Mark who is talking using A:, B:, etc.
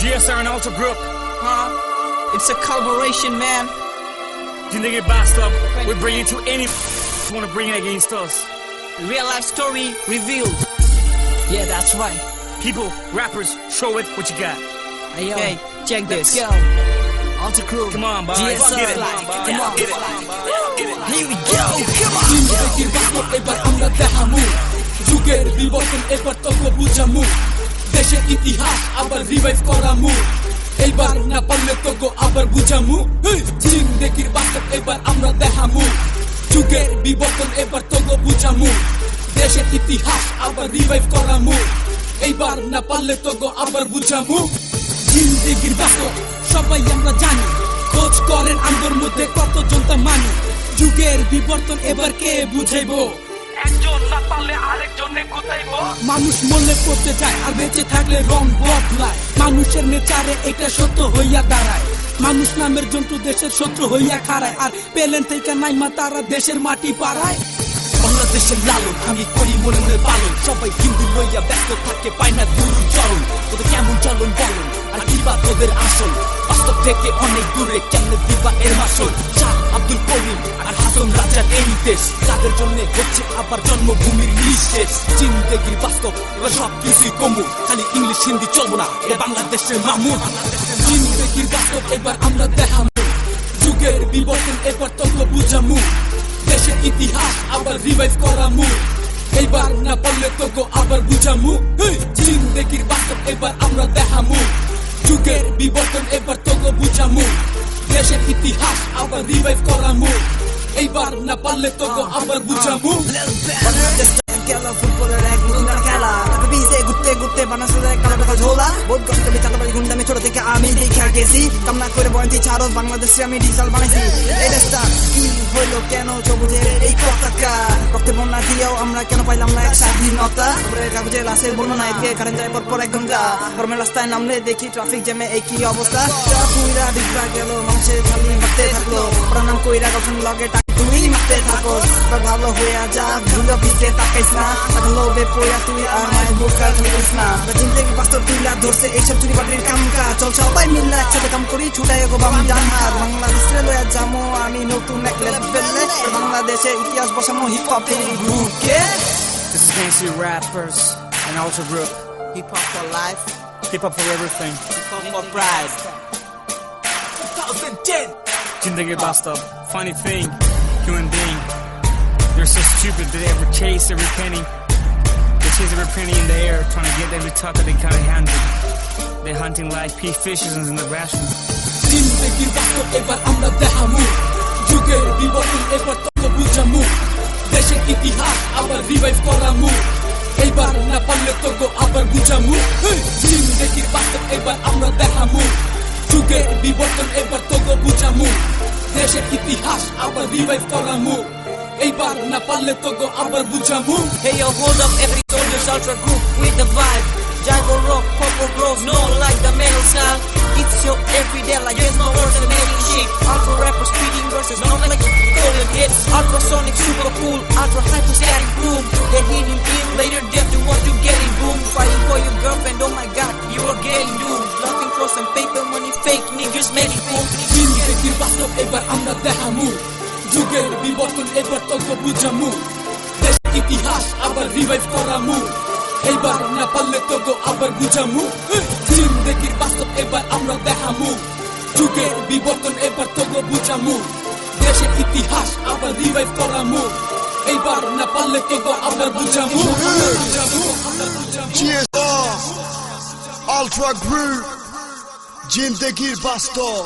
A: GSR and Ultra Group.
B: It's a collaboration, man.
A: Zindagi Bastab, we bring it to any want to bring it against us.
B: Real life story revealed. Yeah, that's right.
A: People, rappers, show it what you got.
B: Hey, yo, okay, check this. Let's go. Ultra Crew.
A: Come on, boy.
B: GSR.
A: Get it.
B: Come on.
A: Get it.
B: Here we go. Come on.
C: জিন্দেগির বাস্তব এবার আমরা দেখামু যুগের বিবর্তন এবার তোকে বুঝামু দেশের ইতিহাস আবার রিভাইভ করামু এইবার না পারলে তোকে আবার বুঝামু জিন্দেগির বাস্তব এবার আমরা দেখামু যুগের বিবর্তন এবার তোকে বুঝামু দেশের ইতিহাস আবার রিভাইভ করামু এইবার না পারলে তোকে আবার বুঝামু জিন্দেগির বাস্তব সবাই আমরা জানি খোঁজ করেন আমগোর মধ্যে কতজন তা মানি যুগের বিবর্তন এবার কে বুঝাইবো একজন না পারলে আরেকজনে কোথাইবো মানুষ মনে করতে যায় আর বেঁচে থাকলে রং বদলায় মানুষের নেচারে এটা সত্য হইয়া দাঁড়ায় মানুষ নামের জন্তু দেশের শত্রু হইয়া খাড়ায় আর পেলেন থেকে নাইমা তারা দেশের মাটি পাড়ায় বাংলাদেশের লালন আমি করি মনে মনে পালন সবাই হিন্দু লইয়া ব্যস্ত থাকে পায় না দূর চরণ তোদের কেমন চলন বলন আর কিবা তোদের আসল বাস্তব থেকে অনেক দূরে কেমনে দিবা এর মাসল শাহ আব্দুল করিম আর হাসন রাজার এই দেশ তাদের জন্য হচ্ছে আবার জন্মভূমির নিঃশেষ জিন্দেগির বাস্তব এবার সব কিছুই কমু খালি ইংলিশ হিন্দি চলবো না এ বাংলাদেশের মামুন জিন্দেগির বাস্তব এবার আমরা দেখামু যুগের বিবর্তন এবার তোকে বুঝামু দেশের ইতিহাস আবার রিভাইভ করামু এইবার না পারলে তোকে আবার বুঝামু জিন্দেগির বাস্তব এবার আমরা দেখামু যুগের বিবর্তন এবার তোকে বুঝামু দেশের ইতিহাস আবার রিভাইভ করামু এইবার না পারলে তোকে আবার বুঝামু
B: বাংলাদেশ খেলা ফুটবলের এক নতুন খেলা বিজে ঘুরতে ঘুরতে বানাসুর এক কালো টাকা ঝোলা বহুত কষ্ট আমি চালাবাড়ি গুন্ডামি ছোট থেকে আমি দেখা গেছি কামনা করে বয়ন্তি ছাড়ো বাংলাদেশে আমি ডিজিটাল বানাইছি এই দেশটা কি হইলো কেন সবুজের এই পতাকা রক্তে বন্যা দিয়েও আমরা কেন পাইলাম না এক স্বাধীনতা কাগজে লাশের বর্ণনা এদিকে কারেন্ট যায় পর 1 ঘন্টা গরমের রাস্তায় নামলে দেখি ট্রাফিক জ্যামে এই কি অবস্থা পুইরা ডিগরা গেল মানুষের খালি মারতে থাকলো প্রণাম কইরা গঠন লগে তুই মারতে থাকো ভালো হয়ে যা ভুলো পিছে তাকাইস না লোভে পড়া তুই আর মায়ের বোকা তুলিস না জিন্দেগি বাস্তব তুইলা ধরছে এইসব চুরি বাটির কামকা চল সবাই মিললে একসাথে কাম করি ছুটাই গো বাম ডান হাত বাংলাদেশে লয়া যামো আমি নতুন এক লেভেলে বাংলাদেশের ইতিহাস বসামো হিপ হপের বুকে
A: This is against you rappers and Ultra Group.
B: Hip hop for life,
A: Hip hop for everything.
B: hip hop for pride. 2010.
A: Zindagi Bastab. Funny thing, human being. They're so stupid that they ever chase every penny. They chase every penny in the air, trying to get every tuck that they kind of handle. They're hunting like pea fishes in the grassroots.
C: জিন্দেগির বাস্তব এবার আমরা দেখামু যুগের বিবর্তন এবার তোকে বুঝামু দেশের ইতিহাস আবার রিভাইভ করামু এইবার না পারলে তোকে আবার বুঝামু জিন্দেগির বাস্তব এবার আমরা দেখামু যুগের বিবর্তন এবার তোকে বুঝামু দেশের ইতিহাস আবার রিভাইভ করামু এইবার না পারলে তোকে আবার বুঝামু
B: Hey yo, hold up, every soldier's Ultra Group with the vibe. Jago rock, purple grows, no like the metal style. It's your everyday like there's no worse than making shit. Ultra rappers speaking verses, not like stolen hits. Ultrasonic, super cool, ultra hypostatic boom. They're hitting in later, death you want to get it boom. Fighting for your girlfriend, oh my god, you are getting doomed. Looking for some paper money, fake niggas make it boom.
C: জিন্দেগির বাস্তব এবার আমরা দেখামু যুগের বিবর্তন এবার তোকে বুঝামু দেশের ইতিহাস আবার রিভাইভ করামু এইবার না পারলে তোকে আবার বুঝামু জিন্দেগির বাস্তব এবার আমরা দেখামু যুগের বিবর্তন এবার তোকে বুঝামু দেশের ইতিহাস আবার রিভাইভ করামু এইবার না পারলে তোকে আবার বুঝামু
D: GSR Ultra Group Zindagi Bastab